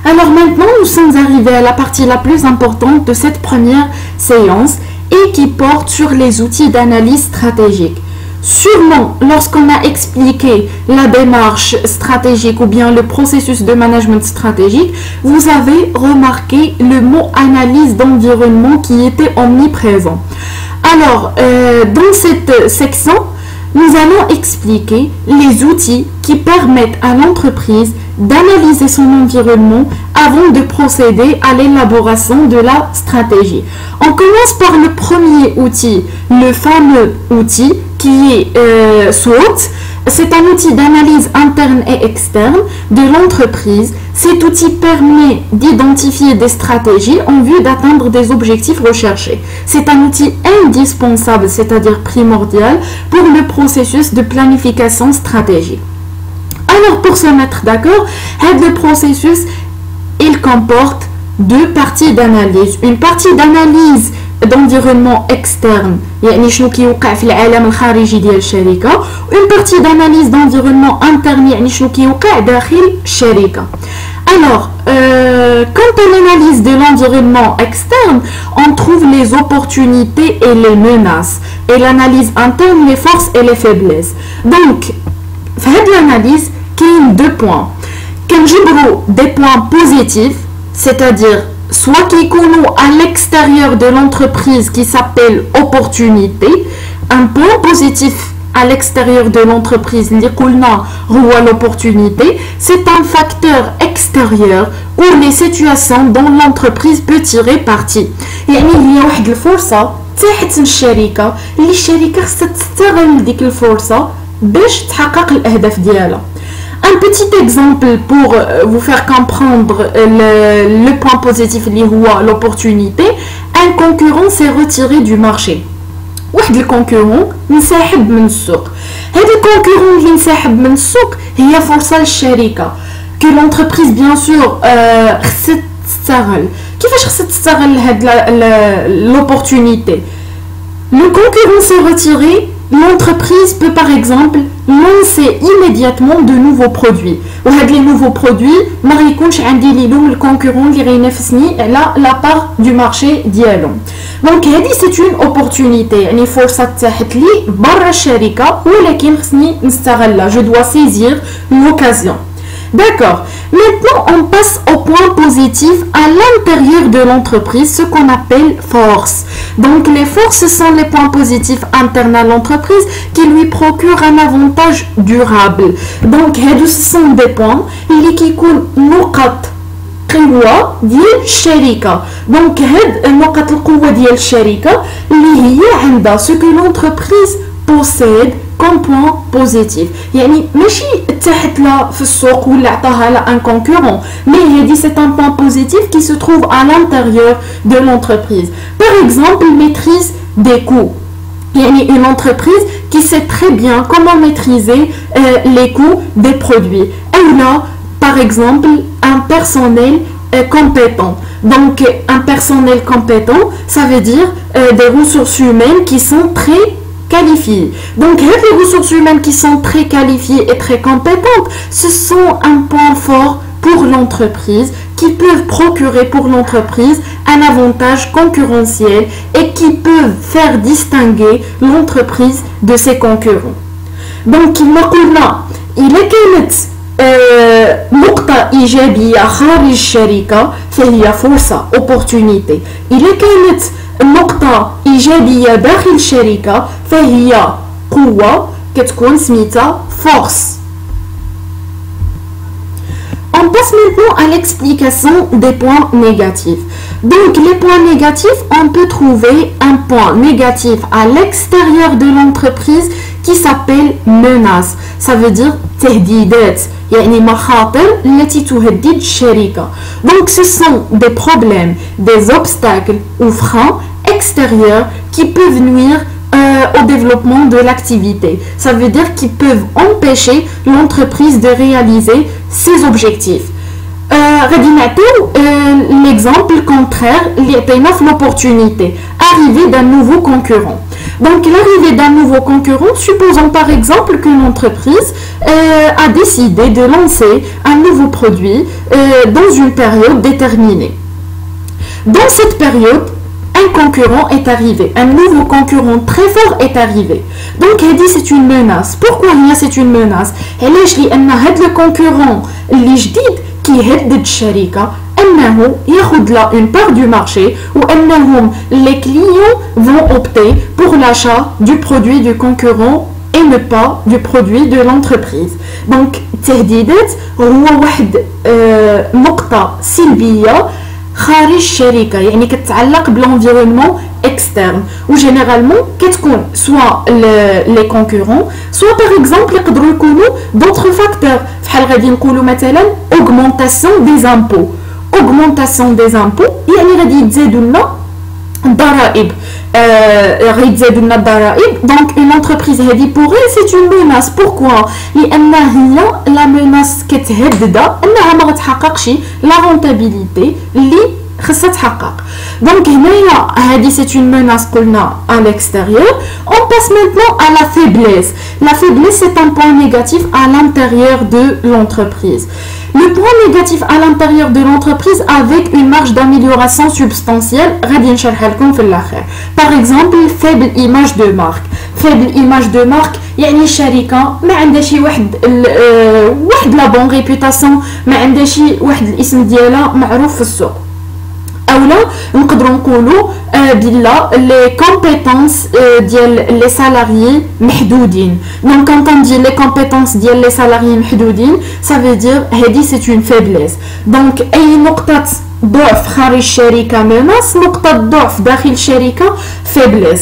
Alors maintenant, nous sommes arrivés à la partie la plus importante de cette première séance et qui porte sur les outils d'analyse stratégique. Sûrement, lorsqu'on a expliqué la démarche stratégique ou bien le processus de management stratégique, vous avez remarqué le mot analyse d'environnement qui était omniprésent. Alors, dans cette section, nous allons expliquer les outils qui permettent à l'entreprise d'analyser son environnement avant de procéder à l'élaboration de la stratégie. On commence par le premier outil, le fameux outil qui est SWOT. C'est un outil d'analyse interne et externe de l'entreprise. Cet outil permet d'identifier des stratégies en vue d'atteindre des objectifs recherchés. C'est un outil indispensable, c'est-à-dire primordial, pour le processus de planification stratégique. Alors, pour se mettre d'accord, le processus, il comporte deux parties d'analyse. Une partie d'analyse d'environnement externe, يعني شنو كيوقع في العالم الخارجي ديال الشركة. Une partie d'analyse d'environnement interne, يعني شنو كيوقع داخل الشركة. Alors, quand on analyse de l'environnement externe, on trouve les opportunités et les menaces. Et l'analyse interne, les forces et les faiblesses. Donc, في هذه l'analyse, il y a deux points. كنجبروا des points positifs, c'est-à-dire soit qui sont à l'extérieur de l'entreprise qui s'appelle opportunité. Un point positif à l'extérieur de l'entreprise, l'opportunité, c'est un facteur extérieur ou les situations dont l'entreprise peut tirer parti. يعني هي واحد الفرصة تحت الشركة اللي الشركة خصها تستغل ديك الفرصة باش تحقق الأهداف ديالها. Un petit exemple pour vous faire comprendre le point positif, l'opportunité. Un concurrent s'est retiré du marché. واحد الكونكورون انسحب من السوق. هذا الكونكورون اللي انسحب من السوق هي فرصة للشركة. Que l'entreprise bien sûr خصها تستغل. كيفاش خصها تستغل هاد l'opportunité? Le concurrent s'est retiré. L'entreprise peut par exemple lancer immédiatement de nouveaux produits. وهاد les nouveaux produits ما غيكونش عندي ليهم الكونكورون اللي غينافسني على لا بار du marché ديالهم. دونك هذه c'est une opportunité, يعني فرصة تاحت لي برا الشركة ولكن خصني نستغلها. Je dois saisir l'occasion. D'accord. Maintenant, on passe au point positif à l'intérieur de l'entreprise, ce qu'on appelle force. Donc, les forces sont les points positifs internes à l'entreprise qui lui procurent un avantage durable. Donc, ce sont des points qui sont نقط قوة ديال الشركة. Donc, هاد نقط القوة ديال الشركة اللي هي عندها ce que l'entreprise possède comme point positif. يعني ماشي تحت لا في السوق ولا عطاها لا un concurrent, mais هذه c'est un point positif qui se trouve à l'intérieur de l'entreprise. Par exemple, maîtrise des coûts. يعني une entreprise qui sait très bien comment maîtriser les coûts des produits. Elle a par exemple un personnel compétent. Donc un personnel compétent, ça veut dire des ressources humaines qui sont très qualifiées. Donc les ressources humaines qui sont très qualifiées et très compétentes, ce sont un point fort pour l'entreprise, qui peuvent procurer pour l'entreprise un avantage concurrentiel et qui peuvent faire distinguer l'entreprise de ses concurrents. Donc il est كانت نقطة إيجابية خارج الشركة فهي فرصة opportunité. إذا كانت نقطة إيجابية داخل الشركة فهي قوة كتكون سميتها force. On passe maintenant à l'explication des points négatifs. Donc les points négatifs, on peut trouver un point négatif à l'extérieur de l'entreprise qui s'appelle menace. Ça veut dire تهديدات, يعني مخاطر التي تهدد الشركة. Donc ce sont des problèmes, des obstacles ou freins extérieurs qui peuvent nuire au développement de l'activité. Ça veut dire qu'ils peuvent empêcher l'entreprise de réaliser ses objectifs. غادي نعطيو l'exemple contraire اللي عطينا في l'opportunité. l'arrivée d'un nouveau concurrent. Donc l'arrivée d'un nouveau concurrent, supposons par exemple qu'une entreprise a décidé de lancer un nouveau produit dans une période déterminée. Dans cette période, un concurrent est arrivé, un nouveau concurrent très fort est arrivé. Donc c'est une menace. Pourquoi c'est une menace? لأن هذا le concurrent اللي جديد كيهدد الشركة أنه ياخذ لا une part du marché ou أنهم les clients vont opter pour l'achat du produit du concurrent et ne pas du produit de l'entreprise. Donc التهديدات هو واحد نقطة سلبية خارج الشركة يعني كتعلق بالenvironnement externe ou généralement كتكون soit les concurrents soit par exemple يقدروا يكونوا d'autres facteurs فحال غادي نقولوا مثلا augmentation des impôts يعني غادي يتزادوا لنا الضرائب غيتزادوا لنا الضرائب donc une entreprise هذه pour elle c'est une menace. Pourquoi؟ لأن هي la menace كتهددها أنها ما غتحققش la rentabilité اللي خصها تحقق. Donc هنايا هذه c'est une menace قلنا à l'extérieur. On passe maintenant à la faiblesse. La faiblesse c'est un point négatif à l'intérieur de l'entreprise. Le point négatif à l'intérieur de l'entreprise avec une marge d'amélioration substantielle, غادي نشرحها لكم في الآخر. Par exemple, faible image de marque. Faible image de marque يعني الشركة ما عندها شي واحد لا بون ريبيوتاسيون، ما عندها شي واحد الاسم ديالها معروف في السوق. اولا نقدروا نقولوا بلا لي كومبيتونس ديال لي سالاريي محدودين. دونك كونط on dit les compétences ديال لي سالاريي محدودين ça veut dire هذه c'est une faiblesse. دونك اي نقطه ضعف خارج الشركه ميناس، نقطه ضعف داخل الشركه فيبليس.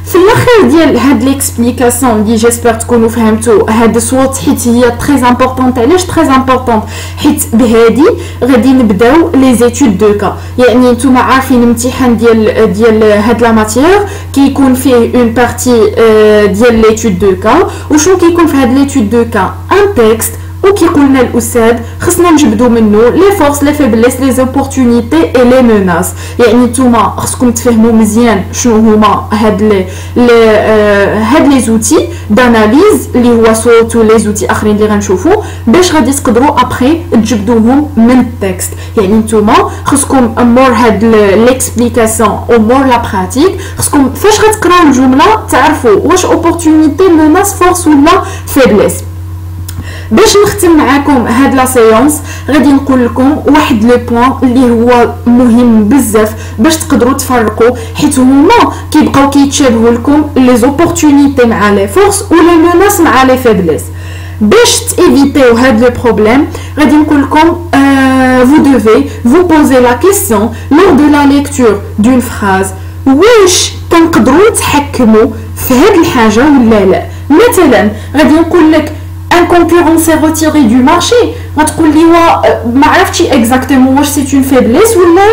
في الاخر ديال هاد ليكسبليكاسيون اللي جيسبر تكونوا فهمتوا هاد الصوت حيت هي تري امبورطونط. علاش تري امبورطونط؟ حيت بهادي غادي نبداو لي زيتود دو كا. يعني نتوما عارفين الامتحان ديال هاد لا ماتيير كيكون فيه اون بارتي ديال ليتود دو كا. وشنو كيكون في هاد ليتود دو كا؟ ان تكست وكيقول لنا الاستاذ خصنا نجبدوا منه لي فورس لي فيبليس لي زوبورتونيتي اي لي ميناس. يعني نتوما خصكم تفهموا مزيان شنو هما هاد لي زوتي داناليز اللي هو صوت ولي زوتي اخرين اللي غنشوفوا باش غادي تقدروا ابري تجبدوهم من التكست. يعني نتوما خصكم مور هاد ليكسبليكاسيون او مور لا براتيك خصكم فاش غتقراو الجمله تعرفوا واش اوبورتونيتي ميناس فورس ولا فيبليس. باش نختم معاكم هاد لا سيونس غادي نقول لكم واحد لو بوين اللي هو مهم بزاف باش تقدروا تفرقوا حيت هما كيبقاو كيتشابهوا لكم لي زوبورتونيتي مع لي فورس ولا ميناس مع لي فيبليس. باش تيفيتيو هاد لو بروبليم غادي نقول لكم vous devez vous poser la question lors de la lecture d'une phrase واش كنقدروا نتحكموا في هاد الحاجه ولا لا. مثلا غادي نقول لك un concurrent s'est retiré du marché. غتقول لي ما عرفتش exactement واش c'est une faiblesse ولا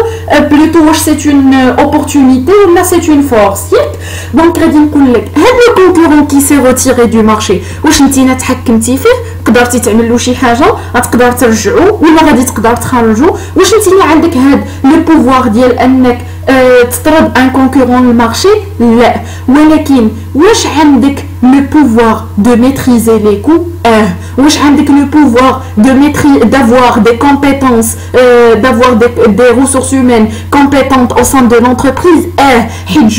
plutôt واش c'est une opportunité ولا c'est une force. ياك دونك غادي نقول لك هذا الكونكورون كي سي روتيري دو مارشي واش نتينا تحكمتي فيه، قدرتي تعمل له شي حاجه، غتقدر ترجعو ولا غادي تقدر تخرجو، واش نتينا عندك هاد لو بوفوار ديال انك تطرد ان كونكورون المارشي؟ لا، ولكن واش عندك لو بوفوار دو ميتريزي لي كو؟ واش عندك لو بوفوار d'avoir des compétences, d'avoir des ressources humaines compétentes au sein de l'entreprise?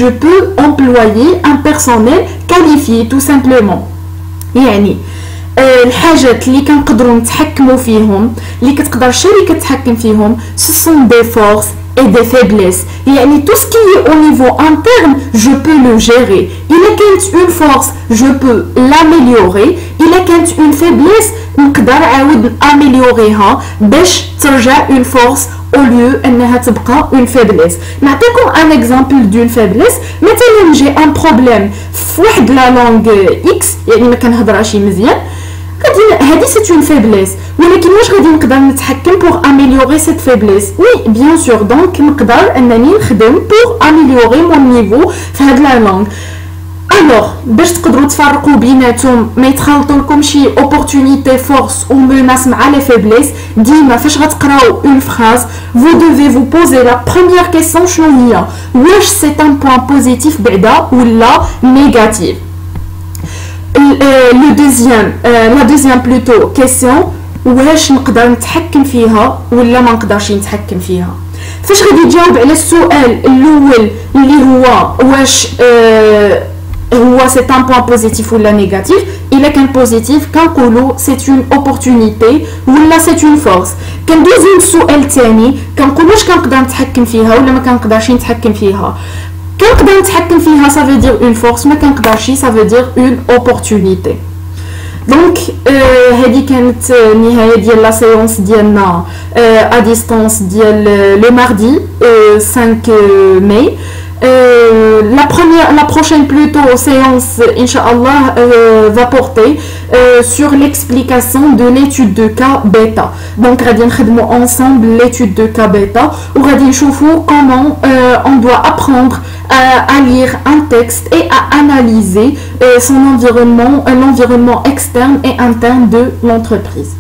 Je peux employer un personnel qualifié tout simplement. يعني الحاجات اللي كنقدروا نتحكموا فيهم اللي كتقدر الشركه تتحكم فيهم ce sont des forces et des faiblesses. يعني tout ce qui est au niveau interne je peux le gérer. Il a كانت une force je peux l'améliorer. Il a كانت une faiblesse نقدر عاود améliorer باش ترجع une force au lieu انها تبقى une faiblesse. نعطيكم un exemple d'une faiblesse. مثلا j'ai un problème في واحد la langue X يعني ما كنهضرهاش مزيان، هذه c'est une faiblesse، ولكن واش غادي نقدر نتحكم pour améliorer cette faiblesse؟ oui bien sûr. donc نقدر انني نخدم pour améliorer mon niveau في هاد la langue. Alors, باش تقدروا تفرقوا بيناتهم ما يتخلطوا لكم شي opportunité force ou menace مع les faiblesses ديما فاش غتقراو une phrase vous devez vous poser la première question شنو هي واش c'est un point positif بعدا ولا négatif. La deuxième plutôt question واش نقدر نتحكم فيها ولا ما نقدرش نتحكم فيها. فاش غادي تجاوب على السؤال الاول اللي هو واش هو c'est un point positif ou négatif, il est qu'un positif كنقولوا c'est une opportunité ولا c'est une force. كندوزو للسؤال الثاني كنقولوا واش كنقدر نتحكم فيها ولا ما كنقدرش نتحكم فيها. كنقدر نتحكم فيها ça veut dire une force, ما كنقدرش ça veut dire une opportunité. دونك هذه كانت نهايه ديال لا سيونس ديالنا ا ديستانس ديال لو ماردي 5 ماي. La prochaine plutôt séance, Inch'Allah, va porter sur l'explication de l'étude de cas bêta. Donc, on va faire ensemble l'étude de cas bêta ou on va voir comment on doit apprendre à lire un texte et à analyser son environnement, l'environnement externe et interne de l'entreprise.